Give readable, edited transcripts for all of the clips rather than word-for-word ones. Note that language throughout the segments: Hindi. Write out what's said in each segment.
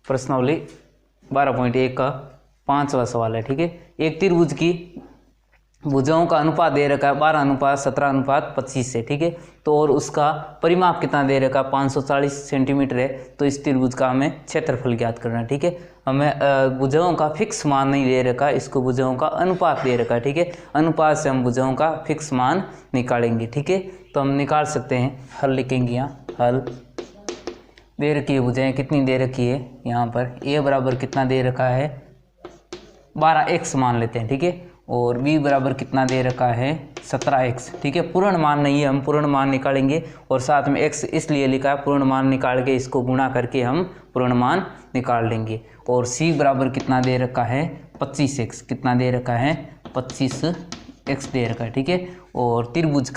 प्रश्नावली 12.1 का 5वां सवाल है। ठीक है, एक त्रिभुज की भुजाओं का अनुपात दे रखा है 12:17:25 से। ठीक है, तो और उसका परिमाप कितना दे रखा है 540 सेंटीमीटर है। तो इस त्रिभुज का हमें क्षेत्रफल ज्ञात करना है। ठीक है, हमें भुजाओं का फिक्स मान नहीं दे रखा, इसको भुजाओं का अनुपात दे रखा है। ठीक है, अनुपात से हम भुजाओं का फिक्स मान निकालेंगे। ठीक है, तो हम निकाल सकते हैं, हल लिखेंगे यहाँ। हल दे रखी है भुजाएं, कितनी दे रखी है यहाँ पर a बराबर कितना दे रखा है 12x मान लेते हैं। ठीक है, और b बराबर कितना दे रखा है 17x। ठीक है, पूर्ण मान नहीं है, हम पूर्ण मान निकालेंगे और साथ में x इसलिए लिखा है, पूर्ण मान निकाल के इसको गुणा करके हम पूर्ण मान निकाल लेंगे। और c बराबर कितना दे रखा है 25x, कितना दे रखा है 25x दे रखा है। ठीक है, और त्रिभुज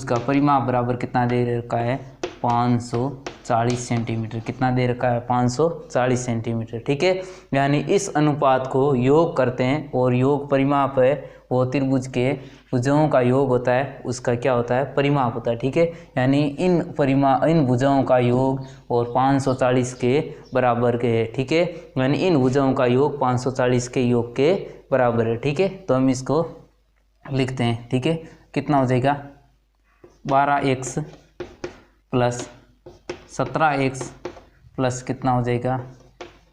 का परिमाप बराबर कितना दे रखा है 540 सेंटीमीटर, कितना दे रखा है 540 सेंटीमीटर। ठीक है, यानी इस अनुपात को योग करते हैं और योग परिमाप है वो त्रिभुज के भुजाओं का योग होता है, उसका क्या होता है परिमाप होता है। ठीक है, यानी इन भुजाओं का योग और 540 के बराबर के है। ठीक है, यानी इन भुजाओं का योग 540 के योग के बराबर है। ठीक है, तो हम इसको लिखते हैं। ठीक है, कितना हो जाएगा 12x प्लस 17x प्लस कितना हो जाएगा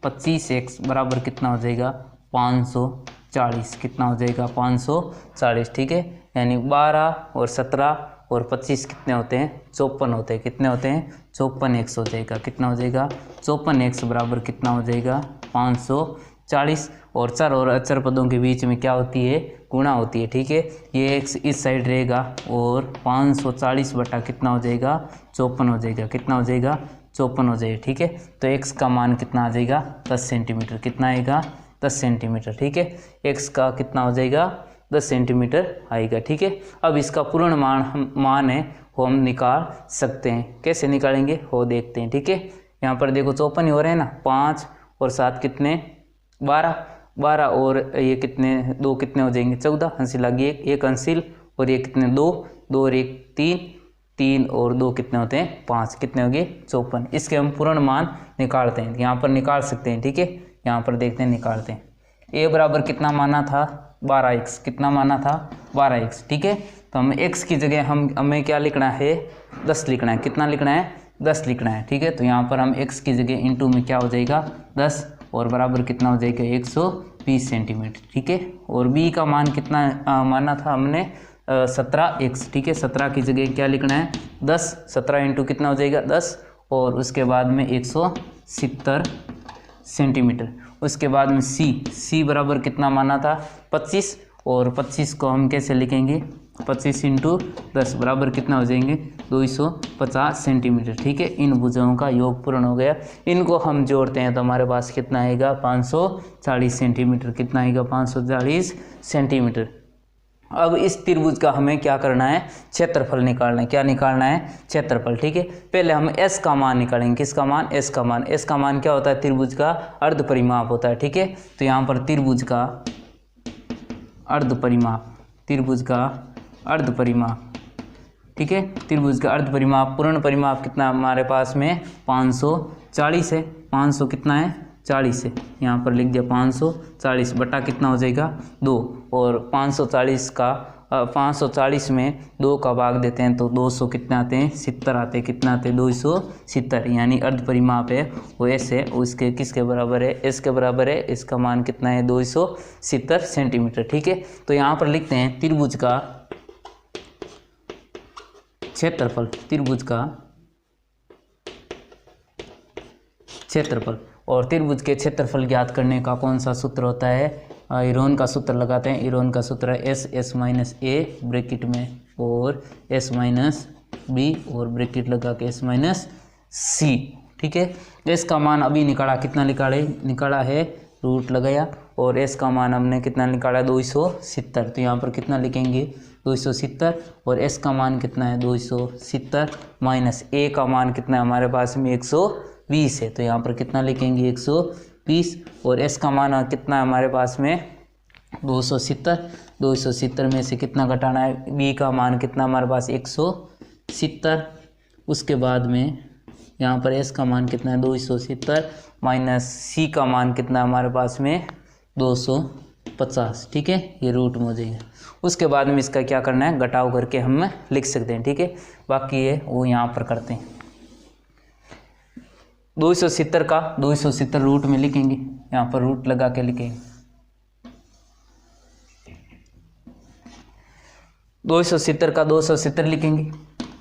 25x बराबर कितना हो जाएगा 540, कितना हो जाएगा 540। ठीक है, यानी 12 और 17 और 25 कितने होते हैं 54 होते हैं, कितने होते हैं 54x हो जाएगा, कितना हो जाएगा 54x बराबर कितना हो जाएगा 540। और चर और अचर पदों के बीच में क्या होती है गुणा होती है। ठीक है, ये x इस साइड रहेगा और 540 बटा कितना हो जाएगा 54 हो जाएगा, कितना हो जाएगा 54 हो जाएगा। ठीक है, तो x का मान कितना आ जाएगा 10 सेंटीमीटर, कितना आएगा 10 सेंटीमीटर। ठीक है, x का कितना हो जाएगा 10 सेंटीमीटर आएगा। ठीक है, अब इसका पूर्ण मान है वो हम निकाल सकते हैं, कैसे निकालेंगे वो देखते हैं। ठीक है, यहाँ पर देखो 54 ही हो रहे हैं ना, 5 और 7 कितने 12 और ये कितने 2 कितने हो जाएंगे 14, अंसिल लगी एक अंसिल, और ये कितने 2 और 1 3 और 2 कितने होते हैं 5, कितने हो गए 54। इसके हम पूर्ण मान निकालते हैं, यहाँ पर निकाल सकते हैं। ठीक है, यहाँ पर देखते हैं निकालते हैं। a बराबर कितना माना था 12x, कितना माना था 12x। ठीक है, तो हम x की जगह हमें क्या लिखना है 10 लिखना है, कितना लिखना है 10 लिखना है। ठीक है, तो यहाँ पर हम x की जगह इंटू में क्या हो जाएगा 10 और बराबर कितना हो जाएगा 120 सेंटीमीटर। ठीक है, और b का मान कितना माना था हमने 17x। ठीक है, 17 की जगह क्या लिखना है 10, 17 इंटू कितना हो जाएगा 10 और उसके बाद में 170 सेंटीमीटर। उसके बाद में c बराबर कितना माना था 25, और 25 को हम कैसे लिखेंगे 25 इंटू 10 बराबर कितना हो जाएंगे 250 सेंटीमीटर। ठीक है, इन भुजाओं का योग पूर्ण हो गया। इनको हम जोड़ते हैं तो हमारे पास कितना आएगा 540 सेंटीमीटर, कितना आएगा 540 सेंटीमीटर। अब इस त्रिभुज का हमें क्या करना है क्षेत्रफल निकालना है, क्या निकालना है क्षेत्रफल। ठीक है, पहले हम s का मान निकालेंगे, किसका मान s का मान। s का मान क्या होता है त्रिभुज का अर्ध परिमाप होता है। ठीक है, तो यहाँ पर त्रिभुज का अर्ध परिमाप, ठीक है, त्रिभुज का अर्ध परिमाप, पूर्ण परिमाप कितना हमारे पास में 540 है, 500 कितना है 40 है, यहाँ पर लिख दिया 540 बटा कितना हो जाएगा 2, और 540 में 2 का भाग देते हैं तो 200 कितने आते हैं 70 आते हैं, कितना आते हैं 270, यानी अर्ध परिमाप है वो s है, उसके किसके बराबर है s के बराबर है, इसका मान कितना है 270 सेंटीमीटर। ठीक है, तो यहाँ पर लिखते हैं त्रिभुज का क्षेत्रफल, त्रिभुज का क्षेत्रफल। और त्रिभुज के क्षेत्रफल ज्ञात करने का कौन सा सूत्र होता है इरोन का सूत्र लगाते हैं। इरोन का सूत्र है s माइनस a ब्रैकेट में और s माइनस b और ब्रैकेट लगा के s माइनस c। ठीक है, s का मान अभी निकाला, कितना निकाला है रूट लगाया, और s का मान हमने कितना निकाला 270, तो यहाँ पर कितना लिखेंगे 270, और s का मान कितना है 270 माइनस a का मान कितना है हमारे पास में 120 है, तो यहाँ पर कितना लिखेंगे 120, और s का मान कितना है हमारे पास में 270 में से कितना घटाना है b का मान कितना हमारे पास 170, उसके बाद में यहाँ पर एस का मान कितना है 270 माइनस सी का मान कितना है हमारे पास में 250, ठीक है, ये रूट में हो जाएगा। उसके बाद में इसका क्या करना है, घटाव करके हम लिख सकते हैं, ठीक है। बाकी ये वो यहाँ पर करते हैं। 270 का 270 रूट में लिखेंगे, यहाँ पर रूट लगा के लिखेंगे। 270 का 270 लिखेंगे,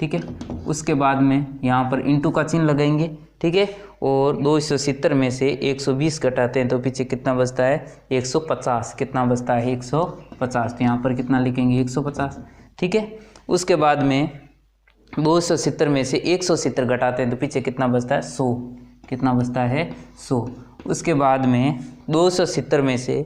ठीक है। उसके बाद में यहाँ पर इंटू का चिन्ह लगाएंगे, ठीक है। और 270 में से 120 घटाते हैं तो पीछे कितना बचता है 150, कितना बचता है 150, तो यहाँ पर कितना लिखेंगे 150, ठीक है। उसके बाद में 270 में से 170 घटाते हैं तो पीछे कितना बचता है 100, कितना बचता है 100। उसके बाद में 270 में से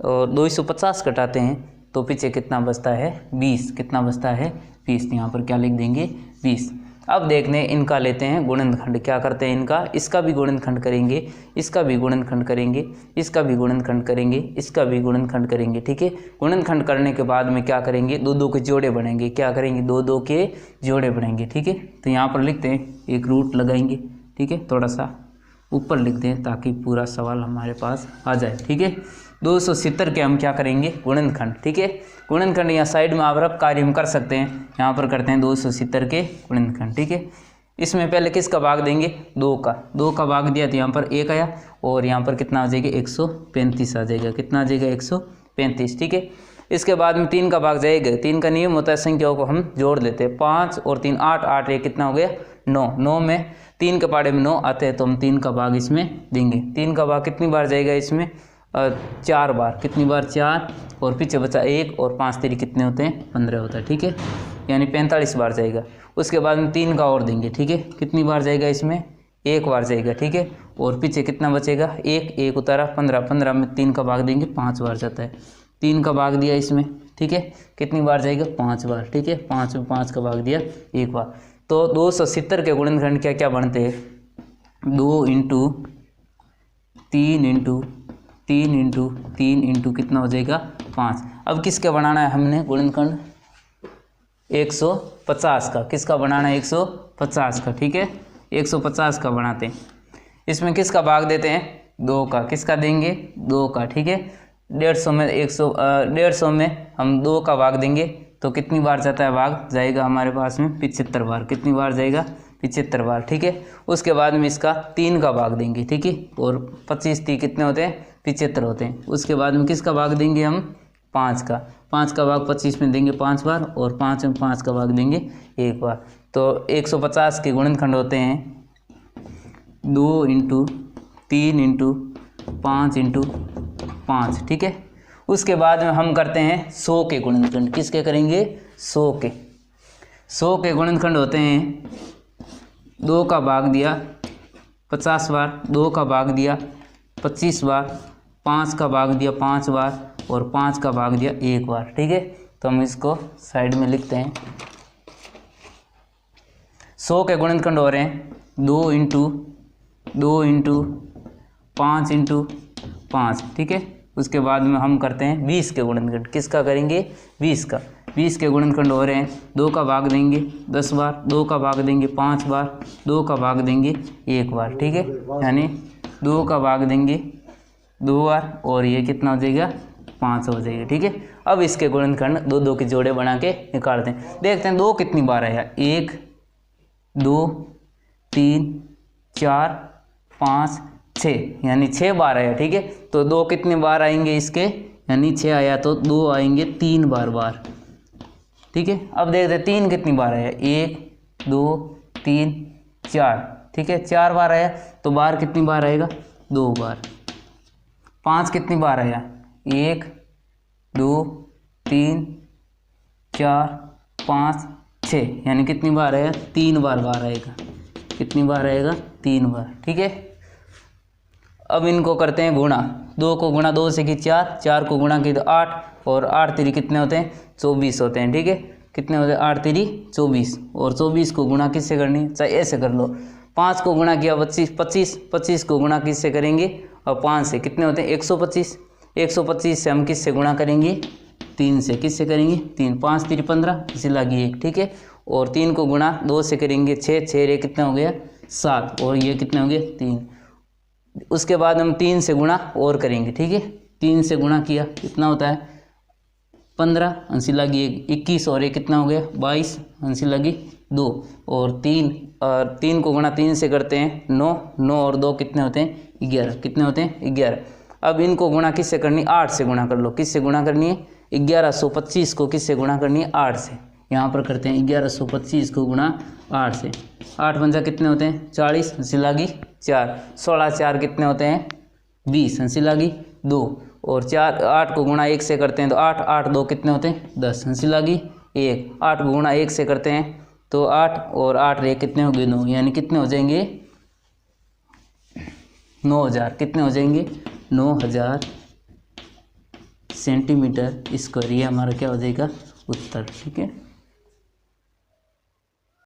250 घटाते हैं तो पीछे कितना बचता है 20, कितना बचता है 20, तो यहाँ पर क्या लिख देंगे 20। अब देखने इनका लेते हैं गुणनखंड, क्या करते हैं इनका, इसका भी गुणनखंड करेंगे, इसका भी गुणनखंड करेंगे, इसका भी गुणनखंड करेंगे, इसका भी गुणनखंड करेंगे, ठीक है। गुणनखंड करने के बाद में क्या करेंगे, दो दो के जोड़े बनेंगे, क्या करेंगे दो दो के जोड़े बनेंगे, ठीक है। तो यहाँ पर लिखते हैं, एक रूट लगाएंगे, ठीक है, थोड़ा सा ऊपर लिख दें ताकि पूरा सवाल हमारे पास आ जाए, ठीक है। 270 के हम क्या करेंगे गुणनखंड, ठीक है। गुणनखंड यहाँ साइड में आप रफ कार्य हम कर सकते हैं, यहाँ पर करते हैं 270 के गुणनखंड, ठीक है। इसमें पहले किसका भाग देंगे 2 का भाग दिया तो यहाँ पर 1 आया और यहाँ पर कितना आ जाएगा 135 आ जाएगा, कितना आ जाएगा 135, ठीक है। इसके बाद में 3 का भाग जाएगा, 3 का नियम होता है संख्याओं को हम जोड़ लेते हैं, 5 और 3 8, 8 ये कितना हो गया 9, 9 में 3 के पाड़े में 9 आते हैं तो हम 3 का भाग इसमें देंगे। 3 का भाग कितनी बार जाएगा इसमें 4 बार, कितनी बार 4, और पीछे बचा 1 और 5 3 कितने होते हैं 15 होता है, ठीक है, यानी 45 बार जाएगा। उसके बाद में 3 का और देंगे, ठीक है, कितनी बार जाएगा इसमें 1 बार जाएगा, ठीक है, और पीछे कितना बचेगा 1 उतारा 15, 15 में 3 का भाग देंगे 5 बार जाता है, 3 का भाग दिया इसमें, ठीक है, कितनी बार जाएगा 5 बार, ठीक है, 5 में 5 का भाग दिया 1 बार। तो 270 के गुणनखंड क्या क्या बनते हैं 2 इंटू 3 इंटू 3 इंटू 3 इंटू कितना हो जाएगा 5। अब किसका बनाना है हमने गुणनखंड 150 का, किसका बनाना है 150 का, ठीक है, 150 का बनाते हैं। इसमें किसका भाग देते हैं 2 का, किसका देंगे 2 का, ठीक है। 150 में 150 में हम 2 का भाग देंगे तो कितनी बार जाता है भाग जाएगा हमारे पास में 75 बार, कितनी बार जाएगा 75 बार, ठीक है। उसके बाद में इसका 3 का भाग देंगे, ठीक है, और 25 3 कितने होते हैं 75 होते हैं। उसके बाद में किसका भाग देंगे हम 5 का भाग 25 में देंगे 5 बार और 5 में 5 का भाग देंगे 1 बार। तो 150 के गुणनखंड होते हैं 2 इंटू 3 इंटू 5 इंटू 5, ठीक है। उसके बाद में हम करते हैं 100 के गुणनखंड, किसके करेंगे 100 के गुणनखंड होते हैं 2 का भाग दिया 50 बार, 2 का भाग दिया 25 बार, 5 का भाग दिया 5 बार और 5 का भाग दिया 1 बार, ठीक है। तो हम इसको साइड में लिखते हैं। 100 के गुणनखंड हो रहे हैं 2 इंटू 5 इंटू 5, ठीक है। उसके बाद में हम करते हैं 20 के गुणनखंड, किसका करेंगे 20 के गुणनखंड हो रहे हैं 2 का भाग देंगे 10 बार, 2 का भाग देंगे 5 बार, 2 का भाग देंगे 1 बार, ठीक है, यानी 2 का भाग देंगे 2 बार और ये कितना हो जाएगा 5 हो जाएगा, ठीक है। अब इसके गुणनखंड 2 2 के जोड़े बना के निकालते हैं, देखते हैं 2 कितनी बार आया 1 2 3 4 5 6, यानी 6 बार आया, ठीक है। तो 2 कितनी बार आएंगे इसके, यानी 6 आया तो 2 आएंगे 3 बार, ठीक है। अब देखते हैं 3 कितनी बार आया 1 2 3 4, ठीक है, 4 बार आया तो बार कितनी बार आएगा 2 बार। 5 कितनी बार आया 1 2 3 4 5 6, यानी कितनी बार आया 3 बार आएगा, कितनी बार आएगा 3 बार, ठीक है। अब इनको करते हैं गुणा, 2 को गुणा 2 से की 4, 4 को गुणा की तो 8 और 8 3 कितने होते हैं 24 होते हैं, ठीक है, कितने होते हैं 8 3 24 और 24 को गुणा किससे करनी चाहे ऐसे कर लो। 5 को गुणा किया 25 को गुणा किससे करेंगे और 5 से कितने होते हैं 125 से हम किससे गुणा करेंगे 3 से, किससे करेंगे 3, 5 3 15 इसे लगी 1, ठीक है। और 3 को गुणा 2 से करेंगे 6, 6 रे कितना हो गया 7, और ये कितने हो गए 3। उसके बाद हम 3 से गुणा और करेंगे, ठीक है। 3 से गुणा किया कितना होता है 15, अंसी लगी 21, और ये कितना हो गया 22, अंसी लगी 2, और 3 को गुणा 3 से करते हैं 9, 9 और 2 कितने होते हैं 11, कितने होते हैं 11। अब इनको गुणा किससे करनी 8 से गुणा कर लो, किससे गुणा करनी है 1125 को किससे गुणा करनी है 8 से। यहाँ पर करते हैं 1125 को गुणा 8 से, 8 पंजा कितने होते हैं 40, अंसी लगी 4, 16 4 कितने होते हैं 20, अंसी लगी 2, और 8 को गुणा 1 से करते हैं तो 8, 8 2 कितने होते हैं 10, अंसी लगी 1, 8 को गुणा 1 से करते हैं तो 8, और 8 रे कितने हो गए 9, यानी कितने हो जाएंगे 9000, कितने हो जाएंगे 9000 सेंटीमीटर स्क्वायर। ये हमारा क्या हो जाएगा उत्तर, ठीक है।